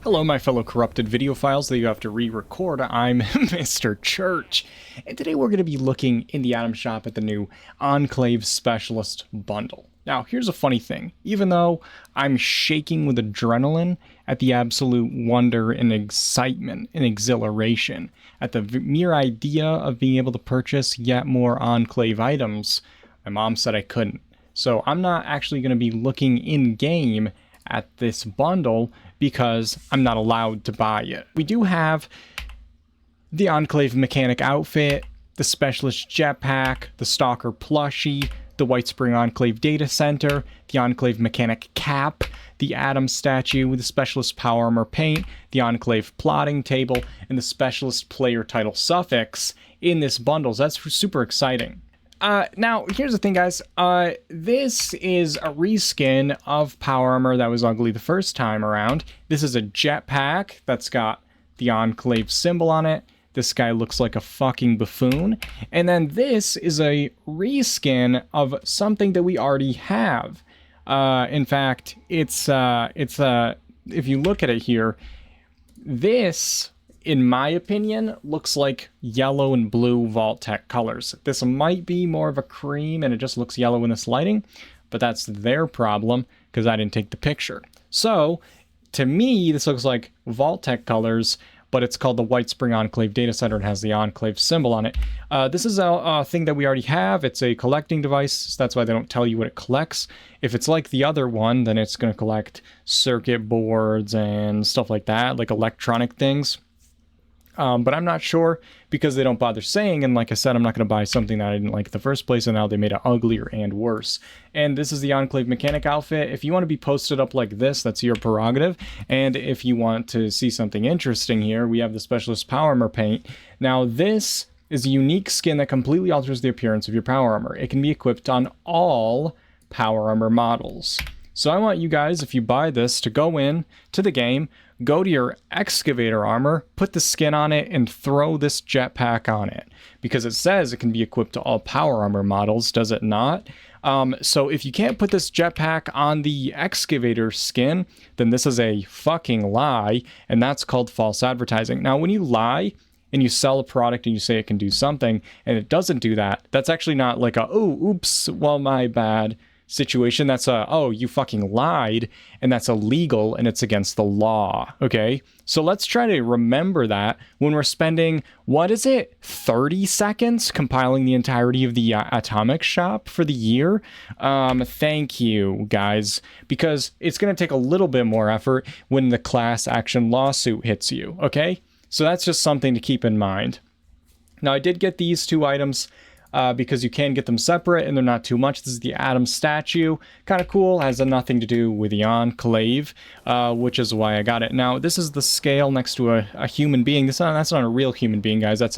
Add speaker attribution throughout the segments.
Speaker 1: Hello, my fellow corrupted videophiles that you have to re-record. I'm Mr. Church, and today we're going to be looking in the item shop at the new ENCLAVE Specialist bundle. Now, here's a funny thing. Even though I'm shaking with adrenaline at the absolute wonder and excitement and exhilaration at the mere idea of being able to purchase yet more ENCLAVE items, my mom said I couldn't. So I'm not actually going to be looking in-game at this bundle because I'm not allowed to buy it. We do have the ENCLAVE mechanic outfit, the specialist jetpack, the stalker plushie, the whitespring ENCLAVE data center, the ENCLAVE mechanic cap, the Atom statue, the specialist power armor paint, the ENCLAVE plotting table, and the specialist player title suffix in this bundle. So that's super exciting. Now, here's the thing, guys. This is a reskin of Power Armor that was ugly the first time around. This is a jetpack that's got the ENCLAVE symbol on it. This guy looks like a fucking buffoon. And then this is a reskin of something that we already have. In fact, it's if you look at it here, this, in my opinion, looks like yellow and blue Vault-Tec colors. This might be more of a cream and it just looks yellow in this lighting, but that's their problem because I didn't take the picture. So, to me, this looks like Vault-Tec colors, but it's called the Whitespring ENCLAVE Data Center and has the ENCLAVE symbol on it. This is a thing that we already have. It's a collecting device, so that's why they don't tell you what it collects. If it's like the other one, then it's going to collect circuit boards and stuff like that, like electronic things. But I'm not sure because they don't bother saying, and like I said, I'm not going to buy something that I didn't like in the first place, and now they made it uglier and worse. And this is the ENCLAVE mechanic outfit. If you want to be posted up like this, that's your prerogative. And if you want to see something interesting here, we have the specialist power armor paint. Now this is a unique skin that completely alters the appearance of your power armor. It can be equipped on all power armor models. So I want you guys, if you buy this, to go in to the game, go to your excavator armor, put the skin on it, and throw this jetpack on it. Because it says it can be equipped to all power armor models, does it not? So if you can't put this jetpack on the excavator skin, then this is a fucking lie, and that's called false advertising. Now, when you lie and you sell a product and you say it can do something, and it doesn't do that, that's actually not like a, oh, oops, well, my bad situation. That's a, oh, you fucking lied, and that's illegal and it's against the law. Okay, so let's try to remember that when we're spending, what is it, 30 seconds compiling the entirety of the atomic shop for the year. Thank you guys, because it's going to take a little bit more effort when the class action lawsuit hits you. Okay, so that's just something to keep in mind. Now, I did get these two items because you can get them separate and they're not too much. This is the Atom statue. Kind of cool. Has nothing to do with the ENCLAVE, which is why I got it. Now, this is the scale next to a human being. That's not a real human being, guys. That's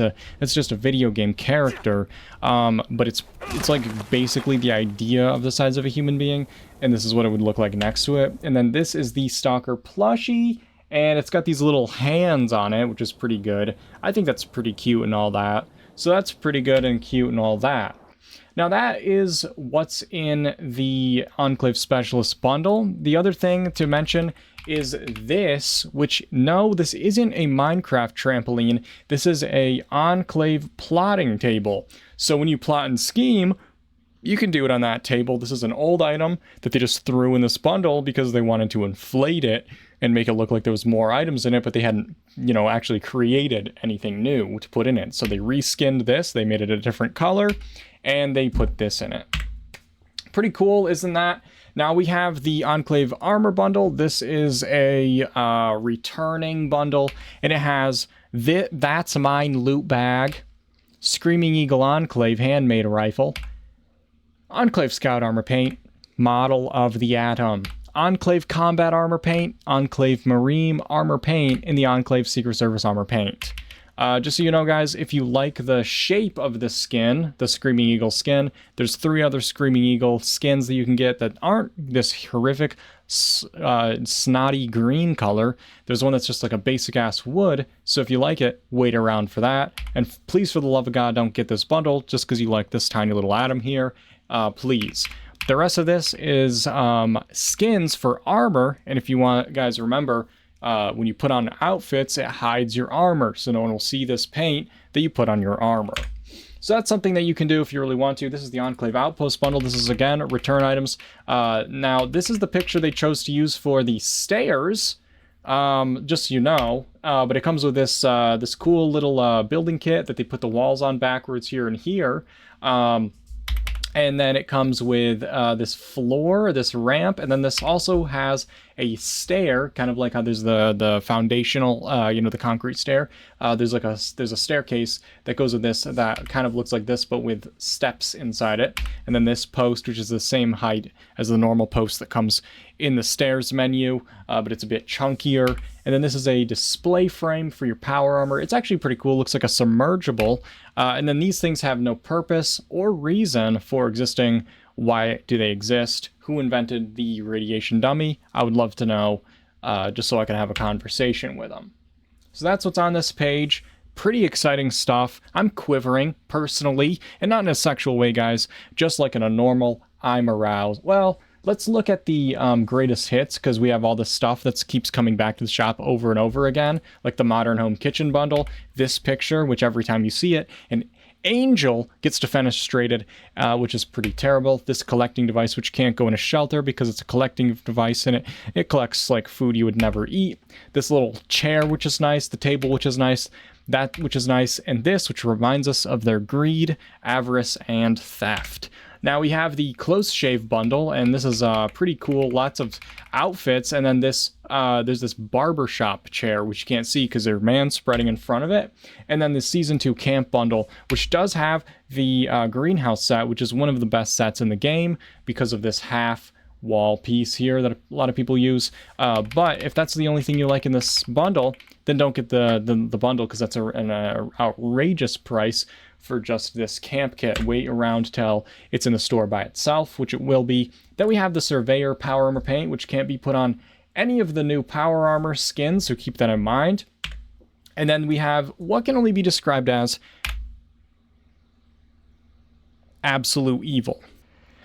Speaker 1: just a video game character. But it's like basically the idea of the size of a human being, and this is what it would look like next to it. And then this is the stalker plushie, and it's got these little hands on it, which is pretty good. I think that's pretty cute and all that. So that's pretty good and cute and all that. Now that is what's in the ENCLAVE Specialist bundle. The other thing to mention is this, which, no, this isn't a Minecraft trampoline. This is a ENCLAVE plotting table. So when you plot and scheme, you can do it on that table. This is an old item that they just threw in this bundle because they wanted to inflate it and make it look like there was more items in it, but they hadn't, actually created anything new to put in it. So they reskinned this, they made it a different color, and they put this in it. Pretty cool, isn't that? Now we have the ENCLAVE Armor Bundle. This is a returning bundle, and it has That's Mine loot bag, Screaming Eagle ENCLAVE handmade rifle, ENCLAVE Scout Armor paint, Model of the Atom, ENCLAVE Combat Armor paint, ENCLAVE Marine Armor paint, and the ENCLAVE Secret Service Armor paint. Just so you know, guys, if you like the shape of the skin, the Screaming Eagle skin, there's 3 other Screaming Eagle skins that you can get that aren't this horrific snotty green color. There's one that's just like a basic ass wood, so if you like it, wait around for that. And please, for the love of God, don't get this bundle just because you like this tiny little atom here. Please. The rest of this is skins for armor, and if you want, guys, remember, when you put on outfits, it hides your armor, so no one will see this paint that you put on your armor. So that's something that you can do if you really want to. This is the Enclave Outpost bundle. This is, again, return items. Now, this is the picture they chose to use for the stairs, just so you know. But it comes with this this cool little building kit that they put the walls on backwards here and here. And then it comes with this floor, this ramp, and then this also has a stair, kind of like how there's the foundational, you know, the concrete stair. There's a staircase that goes with this that kind of looks like this, but with steps inside it. And then this post, which is the same height as the normal post that comes in the stairs menu, but it's a bit chunkier. And then this is a display frame for your power armor. It's actually pretty cool. It looks like a submergible. And then these things have no purpose or reason for existing. Why do they exist? Who invented the radiation dummy? I would love to know, just so I can have a conversation with them. So that's what's on this page. Pretty exciting stuff. I'm quivering, personally, and not in a sexual way, guys. Just like in a normal, I'm aroused. Well, let's look at the greatest hits, because we have all this stuff that keeps coming back to the shop over and over again, like the Modern Home Kitchen Bundle, this picture, which every time you see it, an angel gets defenestrated, which is pretty terrible. This collecting device, which can't go in a shelter because it's a collecting device, and it collects like food you would never eat. This little chair, which is nice, the table, which is nice, that which is nice, and this, which reminds us of their greed, avarice, and theft. Now we have the Close Shave bundle, and this is pretty cool. Lots of outfits, and then this there's this barbershop chair, which you can't see because there's man spreading in front of it. And then the Season 2 Camp bundle, which does have the greenhouse set, which is one of the best sets in the game because of this half wall piece here that a lot of people use. But if that's the only thing you like in this bundle, then don't get the bundle, because that's an outrageous price for just this camp kit. Wait around till it's in the store by itself, which it will be. Then we have the Surveyor Power Armor paint, which can't be put on any of the new Power Armor skins, so keep that in mind. And then we have what can only be described as absolute evil.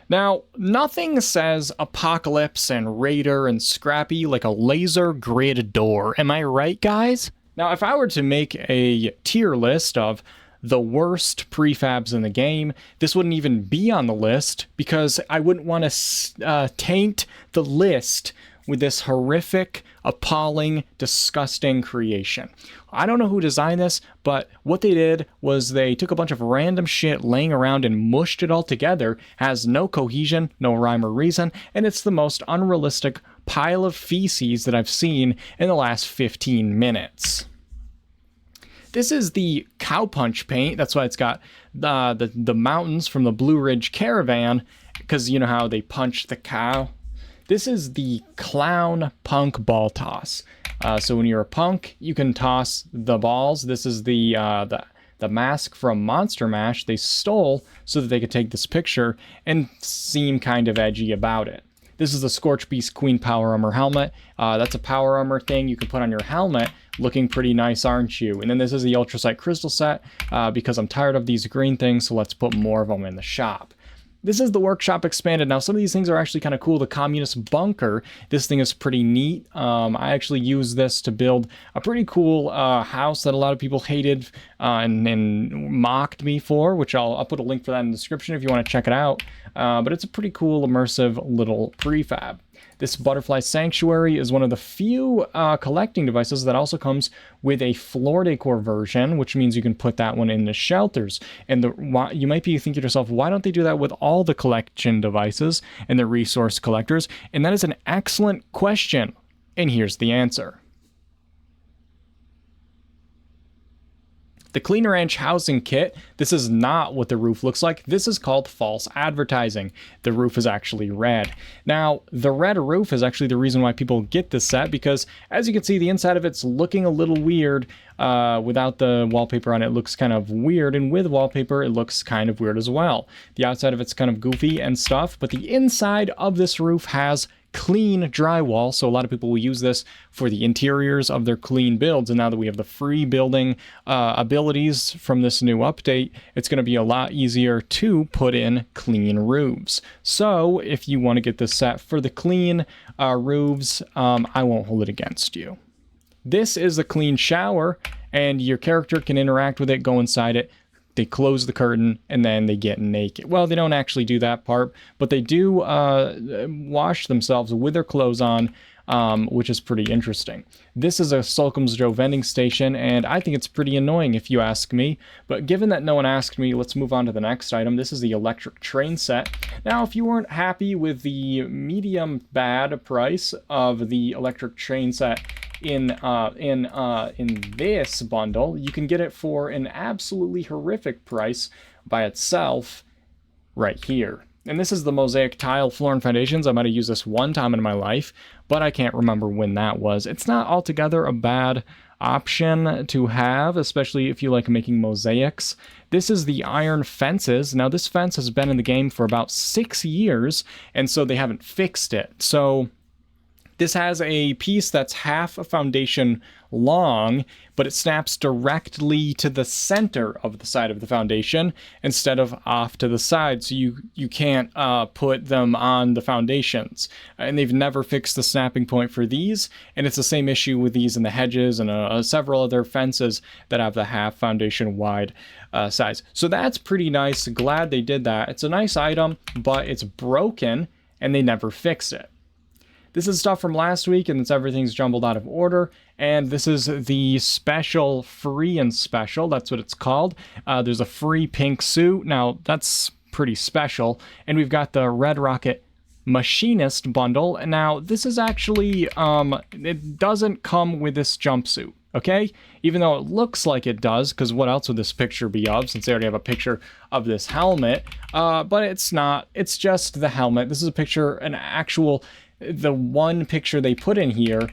Speaker 1: Now, nothing says apocalypse and raider and scrappy like a laser grid door. Am I right, guys? Now, if I were to make a tier list of the worst prefabs in the game, this wouldn't even be on the list, because I wouldn't want to taint the list with this horrific, appalling, disgusting creation. I don't know who designed this, but what they did was they took a bunch of random shit laying around and mushed it all together. Has no cohesion, no rhyme or reason, and it's the most unrealistic pile of feces that I've seen in the last 15 minutes. This is the Cowpunch paint. That's why it's got the mountains from the Blue Ridge Caravan, because you know how they punch the cow. This is the Clown Punk Ball Toss. So when you're a punk, you can toss the balls. This is the mask from Monster Mash they stole so that they could take this picture and seem kind of edgy about it. This is the Scorch Beast Queen Power Armor helmet. That's a power armor thing you can put on your helmet. Looking pretty nice, aren't you? And then this is the Ultrasight Crystal set, because I'm tired of these green things, so let's put more of them in the shop. This is the Workshop Expanded. Now, some of these things are actually kind of cool. The Communist Bunker, this thing is pretty neat. I actually used this to build a pretty cool house that a lot of people hated and mocked me for, which I'll put a link for that in the description if you want to check it out. But it's a pretty cool, immersive little prefab. This Butterfly Sanctuary is one of the few collecting devices that also comes with a floor decor version, which means you can put that one in the shelters. And you might be thinking to yourself, why don't they do that with all the collection devices and the resource collectors? And that is an excellent question. And here's the answer. The Cleaner Ranch housing kit, this is not what the roof looks like. This is called false advertising. The roof is actually red. Now, the red roof is actually the reason why people get this set, because as you can see, the inside of it's looking a little weird. Without the wallpaper on it, looks kind of weird, and with wallpaper, it looks kind of weird as well. The outside of it's kind of goofy and stuff, but the inside of this roof has clean drywall, so a lot of people will use this for the interiors of their clean builds. And now that we have the free building abilities from this new update, it's going to be a lot easier to put in clean roofs. So if you want to get this set for the clean roofs, I won't hold it against you. This is a clean shower, and your character can interact with it, go inside it. They close the curtain, and then they get naked. Well, they don't actually do that part, but they do wash themselves with their clothes on, which is pretty interesting. This is a Sulcum's Joe vending station, and I think it's pretty annoying if you ask me. But given that no one asked me, let's move on to the next item. This is the electric train set. Now, if you weren't happy with the medium bad price of the electric train set in this bundle, you can get it for an absolutely horrific price by itself right here. And this is the mosaic tile floor and foundations. I might have used this one time in my life, but I can't remember when that was. It's not altogether a bad option to have, especially if you like making mosaics. This is the iron fences. Now, this fence has been in the game for about 6 years, and so they haven't fixed it. So this has a piece that's half a foundation long, but it snaps directly to the center of the side of the foundation instead of off to the side, so you can't put them on the foundations. And they've never fixed the snapping point for these, and it's the same issue with these in the hedges and several other fences that have the half foundation wide size. So that's pretty nice. Glad they did that. It's a nice item, but it's broken, and they never fixed it. This is stuff from last week, and everything's jumbled out of order. And this is the special, free and special. That's what it's called. There's a free pink suit. Now, that's pretty special. And we've got the Red Rocket Machinist bundle. Now, this is actually, it doesn't come with this jumpsuit, okay? Even though it looks like it does, because what else would this picture be of, since they already have a picture of this helmet? But it's not. It's just the helmet. This is a picture, an actual... The one picture they put in here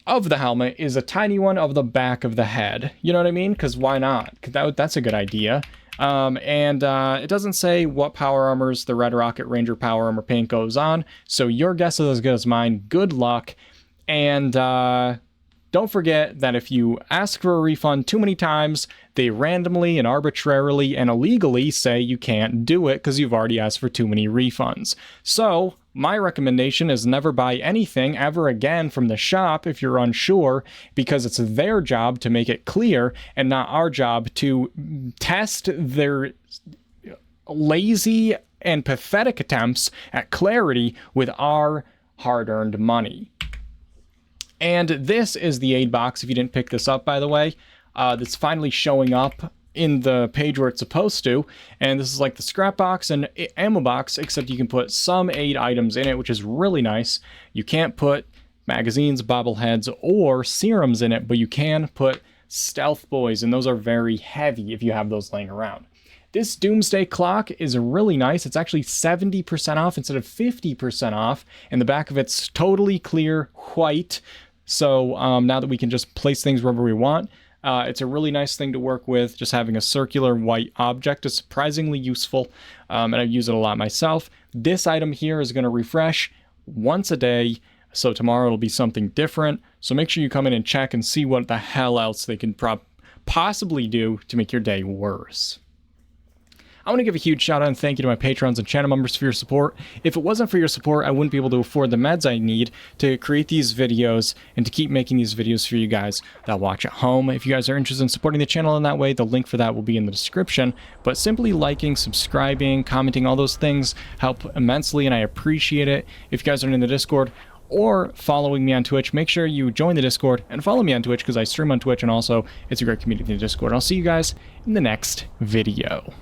Speaker 1: of the helmet is a tiny one of the back of the head. You know what I mean? Because why not? That's a good idea. It doesn't say what power armors the Red Rocket Ranger power armor paint goes on. So your guess is as good as mine. Good luck. And don't forget that if you ask for a refund too many times, they randomly and arbitrarily and illegally say you can't do it because you've already asked for too many refunds. So my recommendation is never buy anything ever again from the shop if you're unsure, because it's their job to make it clear and not our job to test their lazy and pathetic attempts at clarity with our hard-earned money. And this is the aid box, if you didn't pick this up, by the way. That's finally showing up in the page where it's supposed to. And this is like the scrap box and ammo box, except you can put some aid items in it, which is really nice. You can't put magazines, bobbleheads, or serums in it, but you can put stealth boys, and those are very heavy if you have those laying around. This Doomsday Clock is really nice. It's actually 70% off instead of 50% off, and the back of it's totally clear white. So now that we can just place things wherever we want, it's a really nice thing to work with. Just having a circular white object is surprisingly useful, and I use it a lot myself. This item here is going to refresh once a day, so tomorrow it'll be something different. So make sure you come in and check and see what the hell else they can possibly do to make your day worse. I want to give a huge shout out and thank you to my patrons and channel members for your support. If it wasn't for your support, I wouldn't be able to afford the meds I need to create these videos and to keep making these videos for you guys that watch at home. If you guys are interested in supporting the channel in that way, the link for that will be in the description. But simply liking, subscribing, commenting, all those things help immensely, and I appreciate it. If you guys are in the Discord or following me on Twitch, make sure you join the Discord and follow me on Twitch, because I stream on Twitch, and also it's a great community in the Discord. I'll see you guys in the next video.